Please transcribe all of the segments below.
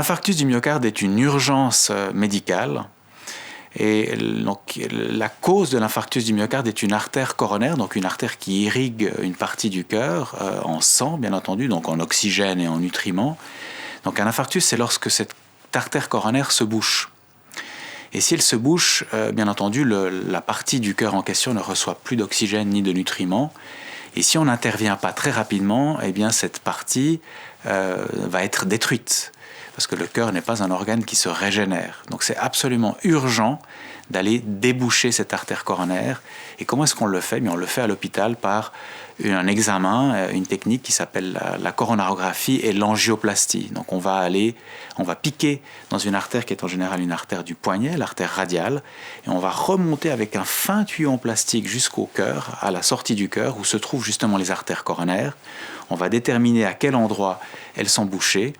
infarctus du myocarde est une urgence médicale. Et donc, la cause de l'infarctus du myocarde est une artère coronaire, donc une artère qui irrigue une partie du cœur en sang, bien entendu, donc en oxygène et en nutriments. Donc un infarctus, c'est lorsque cette artère coronaire se bouche. Et si elle se bouche, bien entendu, la partie du cœur en question ne reçoit plus d'oxygène ni de nutriments. Et si on n'intervient pas très rapidement, eh bien cette partie va être détruite. Parce que le cœur n'est pas un organe qui se régénère. Donc c'est absolument urgent d'aller déboucher cette artère coronaire. Et comment est-ce qu'on le fait? Bien, on le fait à l'hôpital par un examen, une technique qui s'appelle la coronarographie et l'angioplastie. Donc on va piquer dans une artère qui est en général une artère du poignet, l'artère radiale, et on va remonter avec un fin tuyau en plastique jusqu'au cœur, à la sortie du cœur, où se trouvent justement les artères coronaires. On va déterminer à quel endroit elles sont bouchées.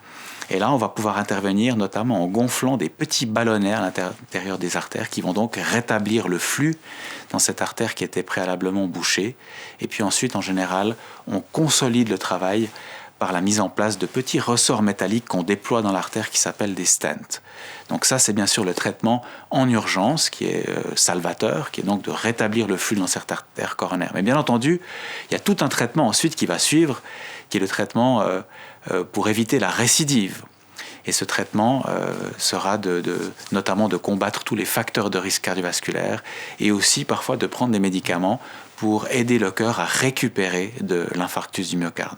Et là, on va pouvoir intervenir notamment en gonflant des petits ballonnets à l'intérieur des artères qui vont donc rétablir le flux dans cette artère qui était préalablement bouchée. Et puis ensuite, en général, on consolide le travail par la mise en place de petits ressorts métalliques qu'on déploie dans l'artère qui s'appellent des stents. Donc ça, c'est bien sûr le traitement en urgence qui est salvateur, qui est donc de rétablir le flux dans cette artère coronaire. Mais bien entendu, il y a tout un traitement ensuite qui va suivre, qui est le traitement pour éviter la récidive. Et ce traitement sera notamment de combattre tous les facteurs de risque cardiovasculaire et aussi parfois de prendre des médicaments pour aider le cœur à récupérer de l'infarctus du myocarde.